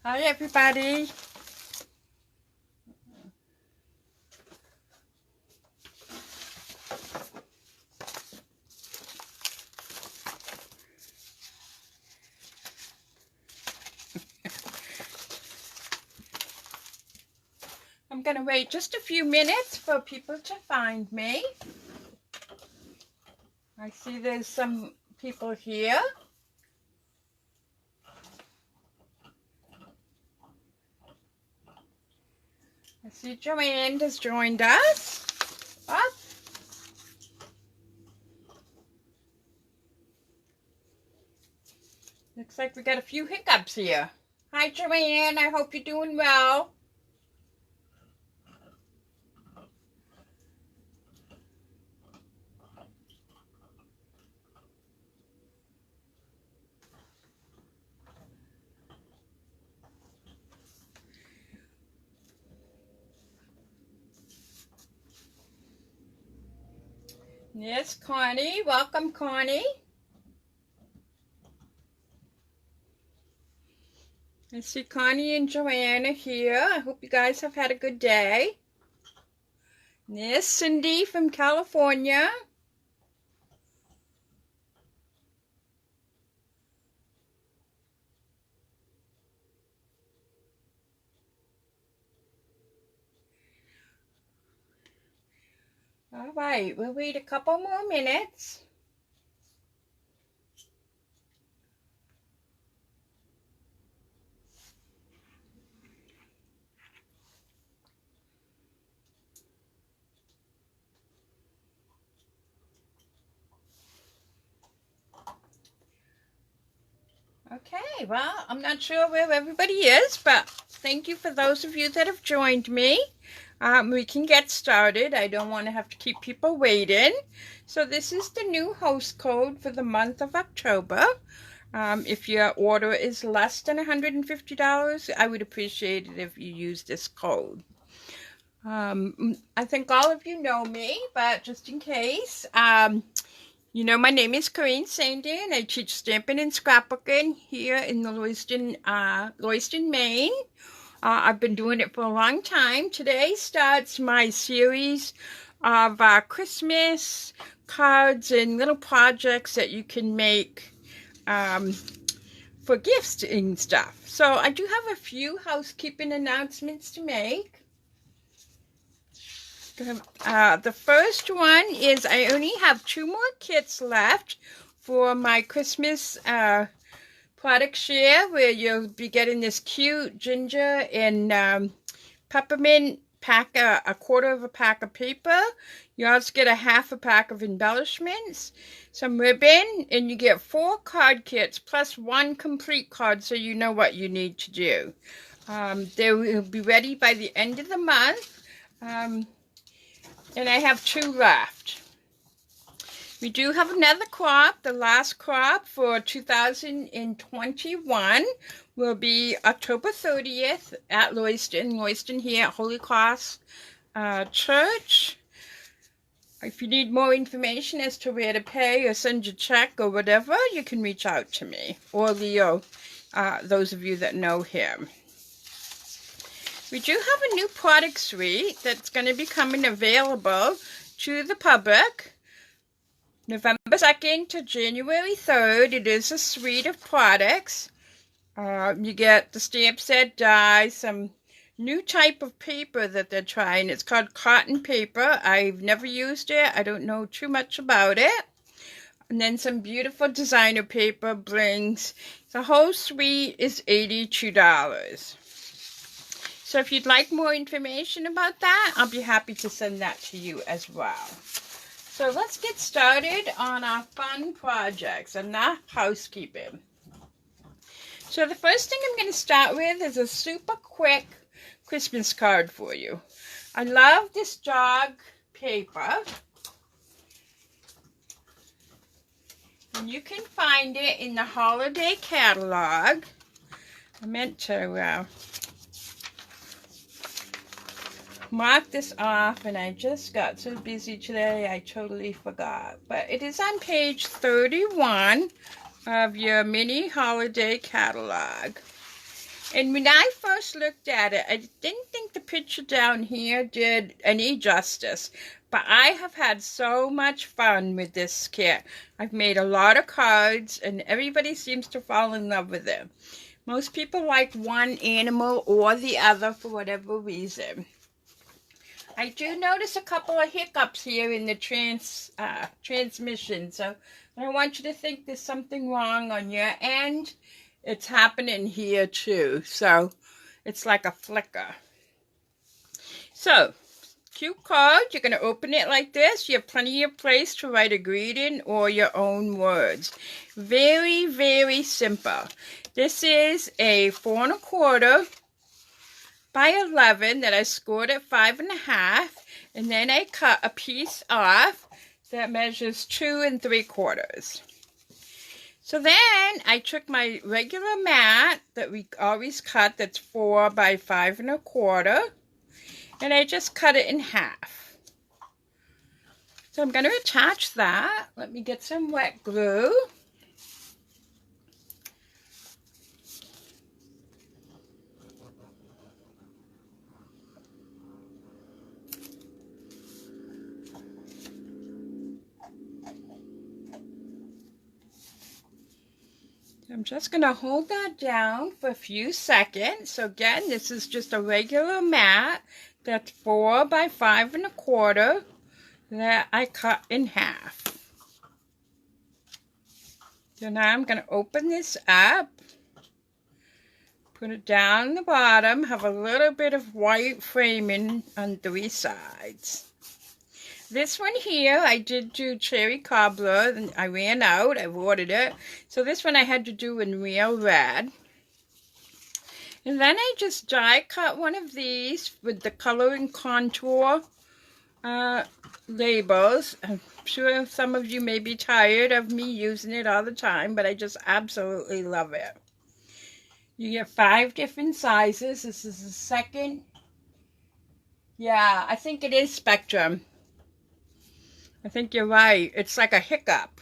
Hi everybody. I'm going to wait just a few minutes for people to find me. I see there's some people here. I see Joanne has joined us. Up. Looks like we got a few hiccups here. Hi Joanne, I hope you're doing well. Yes, Connie. Welcome, Connie. I see Connie and Joanna here. I hope you guys have had a good day. Yes, Cindy from California. All right, we'll wait a couple more minutes. Okay, well, I'm not sure where everybody is, but thank you for those of you that have joined me. We can get started. I don't want to have to keep people waiting. So this is the new host code for the month of October. If your order is less than $150, I would appreciate it if you use this code. I think all of you know me, but just in case, you know, my name is Corinne Sandy, and I teach stamping and scrapbooking here in the Lewiston, Maine. I've been doing it for a long time. Today starts my series of Christmas cards and little projects that you can make for gifts and stuff. So I do have a few housekeeping announcements to make. The first one is I only have 2 more kits left for my Christmas product share, where you'll be getting this cute ginger and peppermint pack, a quarter of a pack of paper. You also get a half a pack of embellishments, some ribbon, and you get 4 card kits plus 1 complete card, so you know what you need to do. They will be ready by the end of the month. And I have 2 left. We do have another crop. The last crop for 2021 will be October 30th at Lewiston here at Holy Cross Church. If you need more information as to where to pay or send your check or whatever, you can reach out to me or Leo, those of you that know him. We do have a new product suite that's going to be coming available to the public November 2nd to January 3rd. It is a suite of products. You get the stamp set die, some new type of paper that they're trying. It's called cotton paper. I've never used it. I don't know too much about it. And then some beautiful designer paper blings. The whole suite is $82. So if you'd like more information about that, I'll be happy to send that to you as well. So let's get started on our fun projects and our housekeeping. So the first thing I'm going to start with is a super quick Christmas card for you. I love this jog paper. And you can find it in the holiday catalog. I meant to mark this off, and I just got so busy today I totally forgot. But it is on page 31 of your mini holiday catalog. And when I first looked at it, I didn't think the picture down here did any justice. But I have had so much fun with this kit. I've made a lot of cards, and everybody seems to fall in love with it. Most people like one animal or the other for whatever reason. I do notice a couple of hiccups here in the transmission, so I don't want you to think there's something wrong on your end. It's happening here too, so it's like a flicker. So, cute card. You're going to open it like this. You have plenty of place to write a greeting or your own words. Very, very simple. This is a 4 1/4 by 11 that I scored at 5 1/2, and then I cut a piece off that measures 2 3/4. So then I took my regular mat that we always cut, that's 4 by 5 1/4, and I just cut it in half. So I'm going to attach that. Let me get some wet glue. I'm just going to hold that down for a few seconds. So again, this is just a regular mat that's 4 by 5 1/4 that I cut in half. So now I'm going to open this up, put it down the bottom, have a little bit of white framing on 3 sides. This one here, I did do cherry cobbler, and I ran out, I ordered it. So this one I had to do in real red. And then I just die cut one of these with the color and contour labels. I'm sure some of you may be tired of me using it all the time, but I just absolutely love it. You get 5 different sizes. This is the second. Yeah, I think it is Spectrum. I think you're right. It's like a hiccup.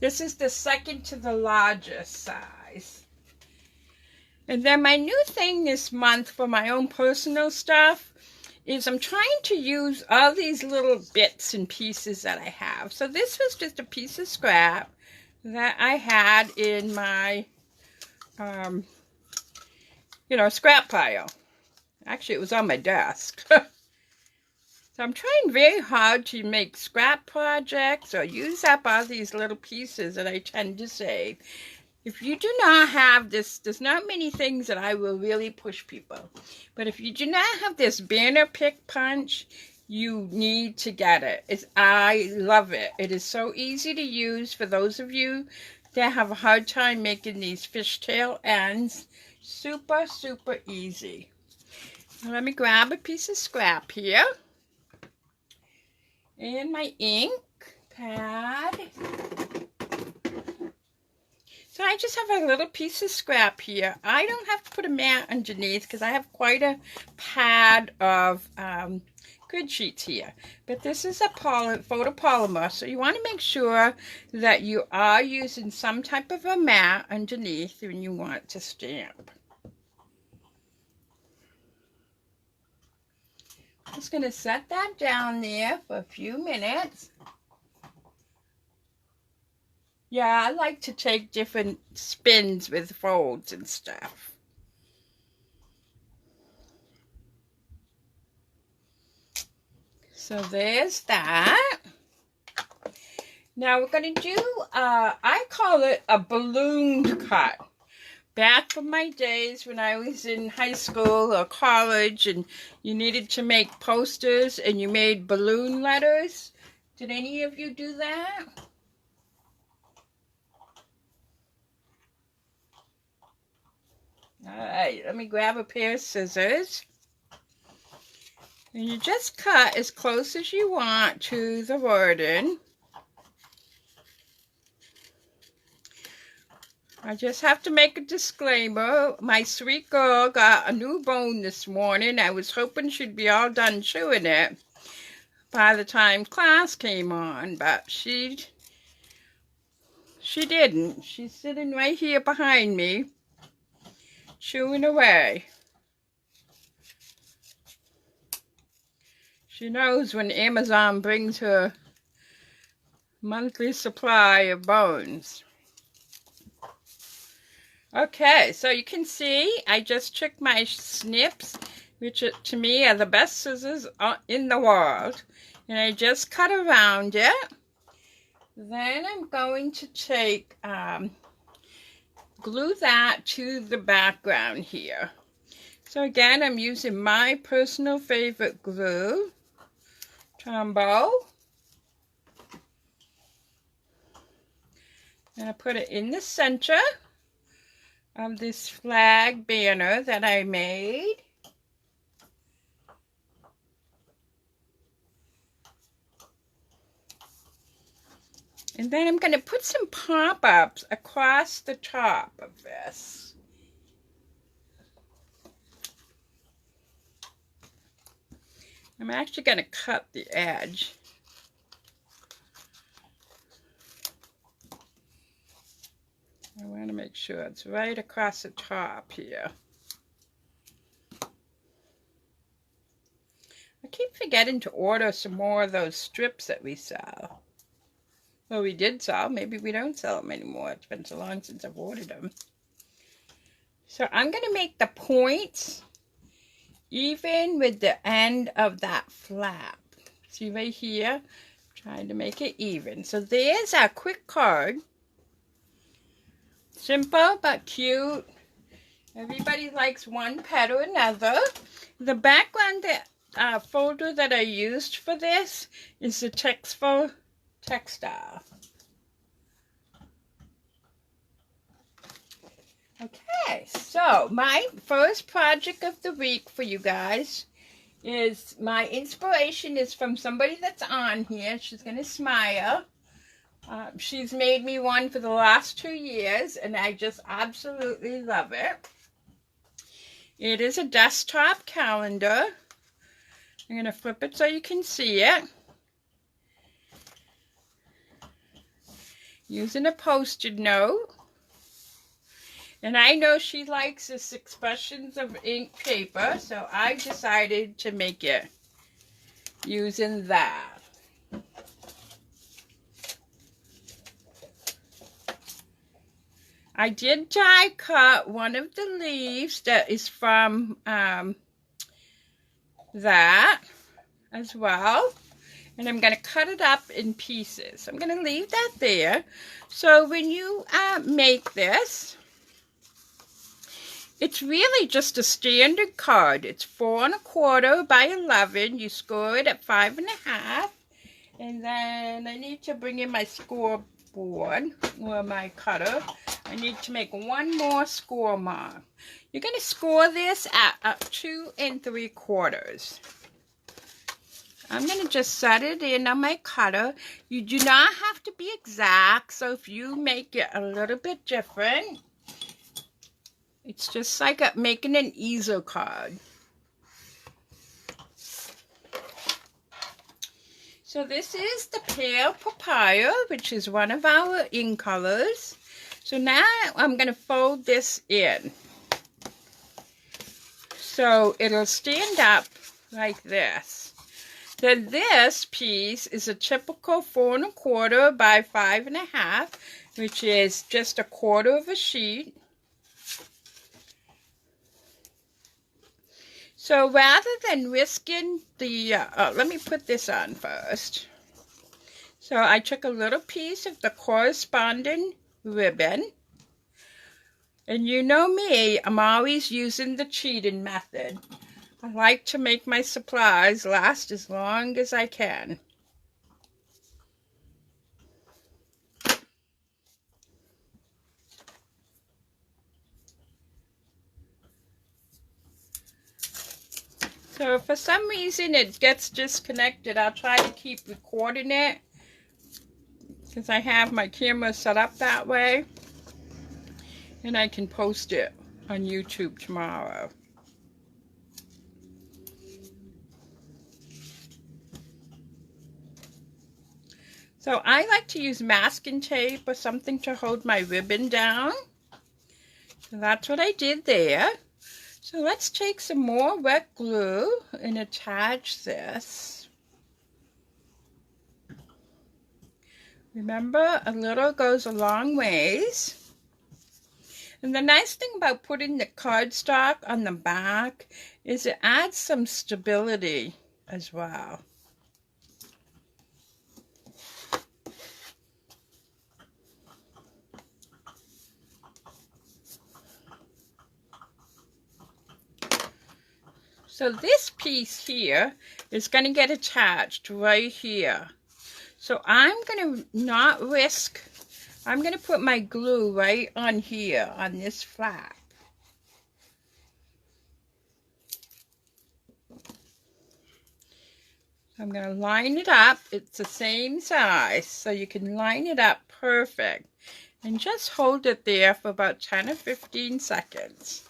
This is the second to the largest size. And then my new thing this month for my own personal stuff is I'm trying to use all these little bits and pieces that I have. So this was just a piece of scrap that I had in my, scrap pile. Actually, it was on my desk. So I'm trying very hard to make scrap projects or use up all these little pieces that I tend to save. If you do not have this, there's not many things that I will really push people. But if you do not have this banner pick punch, you need to get it. I love it. It is so easy to use for those of you that have a hard time making these fishtail ends. Super, super easy. Now let me grab a piece of scrap here. And my ink pad. So I just have a little piece of scrap here. I don't have to put a mat underneath because I have quite a pad of grid sheets here. But this is a photopolymer, so you want to make sure that you are using some type of a mat underneath when you want to stamp. Just going to set that down there for a few minutes. Yeah, I like to take different spins with folds and stuff. So there's that. Now we're going to do, I call it a balloon cut. Back from my days when I was in high school or college and you needed to make posters and you made balloon letters. Did any of you do that? Alright, let me grab a pair of scissors. And you just cut as close as you want to the wording. I just have to make a disclaimer. My sweet girl got a new bone this morning. I was hoping she'd be all done chewing it by the time class came on, but she She didn't. She's sitting right here behind me, chewing away. She knows when Amazon brings her monthly supply of bones. Okay, so you can see I just took my snips, which to me are the best scissors in the world, and I just cut around it. Then I'm going to take, glue that to the background here. So again, I'm using my personal favorite glue, Tombow. And I put it in the center of this flag banner that I made. And then I'm going to put some pop-ups across the top of this. I'm actually going to cut the edge. I want to make sure it's right across the top here. I keep forgetting to order some more of those strips that we sell. Well, we did sell. Maybe we don't sell them anymore. It's been so long since I've ordered them. So I'm going to make the points even with the end of that flap. See right here? Trying to make it even. So there's our quick card. Simple but cute. Everybody likes one pet or another. The background folder that I used for this is the Textful Textile. Okay, so my first project of the week for you guys is, my inspiration is from somebody that's on here. She's going to smile. She's made me one for the last 2 years, and I just absolutely love it. It is a desktop calendar. I'm going to flip it so you can see it. Using a Post-it note. And I know she likes this Expressions of Ink paper, so I decided to make it using that. I did die cut one of the leaves that is from that as well. And I'm going to cut it up in pieces. I'm going to leave that there. So when you make this, it's really just a standard card. It's 4 1/4 by 11. You score it at 5 1/2. And then I need to bring in my scoreboard or my cutter. I need to make one more score mark. You're going to score this at 2 3/4. I'm going to just set it in on my cutter. You do not have to be exact, so if you make it a little bit different, it's just like making an easel card. So this is the Pale Papaya, which is one of our in colors. So now I'm going to fold this in. So it'll stand up like this. Then this piece is a typical 4 1/4 by 5 1/2, which is just 1/4 of a sheet. So rather than risking the, let me put this on first. So I took a little piece of the corresponding ribbon. And you know me, I'm always using the cheating method. I like to make my supplies last as long as I can. So if for some reason it gets disconnected, I'll try to keep recording it because I have my camera set up that way, and I can post it on YouTube tomorrow. So I like to use masking tape or something to hold my ribbon down. So that's what I did there. So let's take some more wet glue and attach this. Remember, a little goes a long ways. And the nice thing about putting the cardstock on the back is it adds some stability as well. So this piece here is going to get attached right here. So I'm going to not risk, I'm going to put my glue right on here on this flap. So I'm going to line it up. It's the same size, so you can line it up perfect. And just hold it there for about 10 or 15 seconds.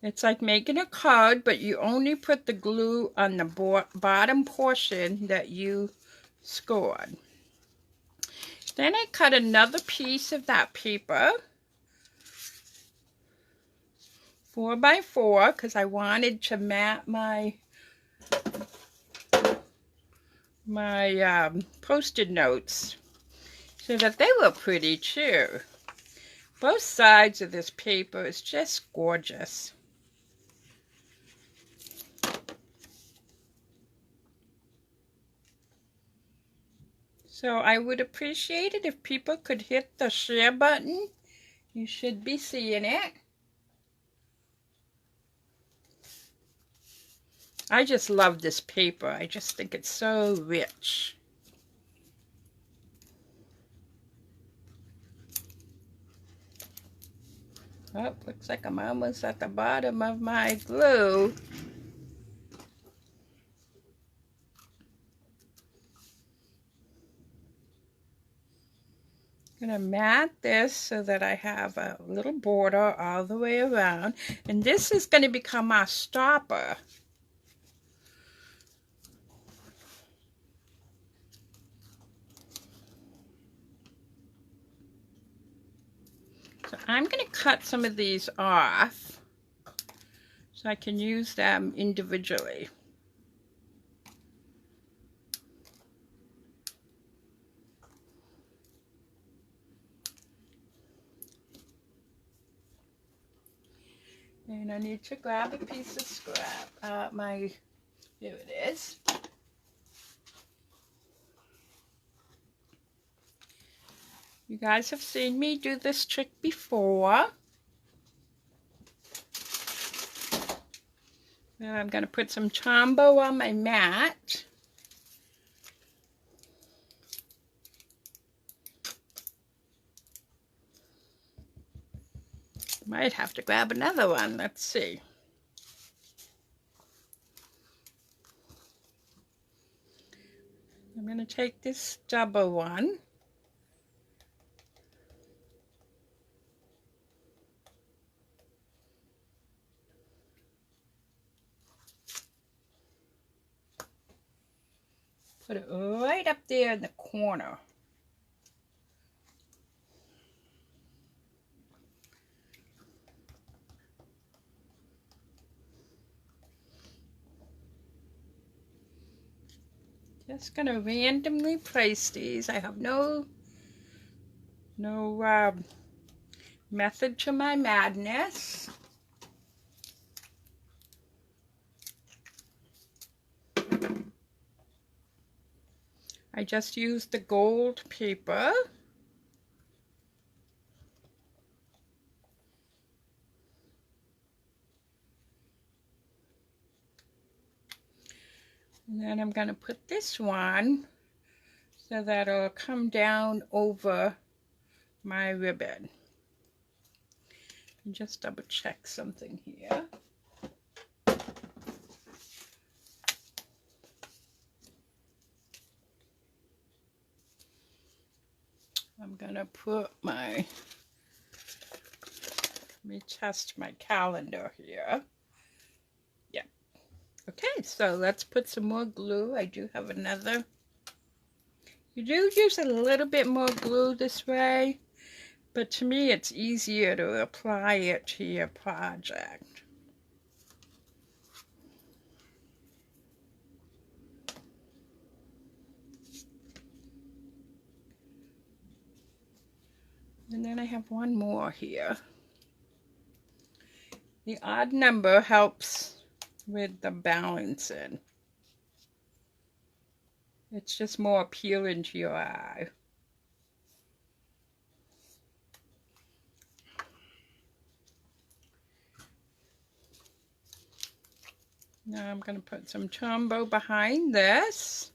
It's like making a card, but you only put the glue on the bottom portion that you scored. Then I cut another piece of that paper, 4 by 4, because I wanted to mat my Post-it notes so that they look pretty too. Both sides of this paper is just gorgeous. So I would appreciate it if people could hit the share button. You should be seeing it. I just love this paper. I just think it's so rich. Oh, looks like I'm almost at the bottom of my glue. I'm going to mat this so that I have a little border all the way around. And this is going to become our stopper. So I'm going to cut some of these off so I can use them individually. And I need to grab a piece of scrap. Here it is. You guys have seen me do this trick before. And I'm going to put some Tombow on my mat. Might have to grab another one. Let's see. I'm going to take this double one. Put it right up there in the corner. Just going to randomly place these. I have no method to my madness. I just used the gold paper. And then I'm going to put this one so that it'll come down over my ribbon. And just double check something here. I'm going to put let me test my calendar here. Yeah. Okay, so let's put some more glue. I do have another You do use a little bit more glue this way, but to me it's easier to apply it to your project. And then I have one more here. The odd number helps with the balancing. It's just more appealing to your eye. Now I'm going to put some Tombow behind this.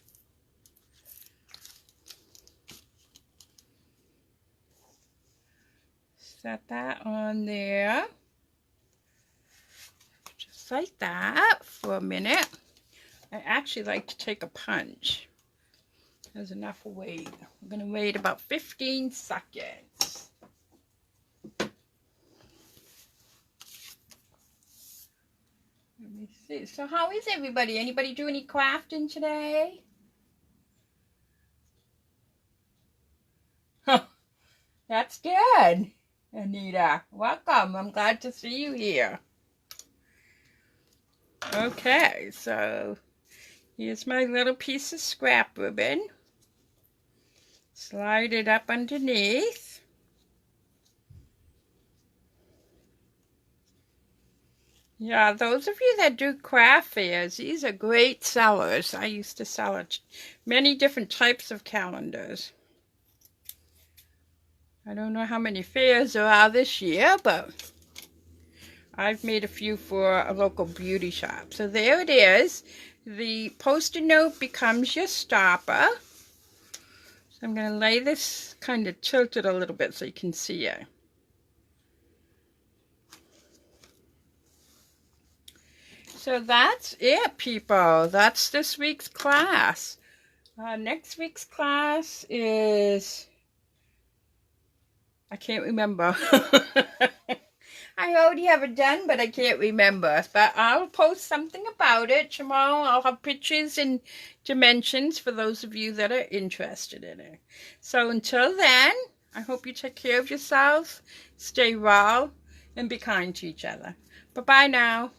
Set that on there. Just like that for a minute. I actually like to take a punch. There's enough weight. I'm going to wait about 15 seconds. Let me see. So how is everybody? Anybody do any crafting today? That's good, Anita. Welcome. I'm glad to see you here. Okay, so here's my little piece of scrap ribbon. Slide it up underneath. Yeah, those of you that do craft fairs, these are great sellers. I used to sell many different types of calendars. I don't know how many fairs there are this year, but I've made a few for a local beauty shop. So there it is. The Post-it note becomes your stopper. So I'm going to lay this kind of tilted a little bit so you can see it. So that's it, people. That's this week's class. Next week's class is... I can't remember. I already have it done, but I can't remember. But I'll post something about it tomorrow. I'll have pictures and dimensions for those of you that are interested in it. So until then, I hope you take care of yourselves, stay well, and be kind to each other. Bye-bye now.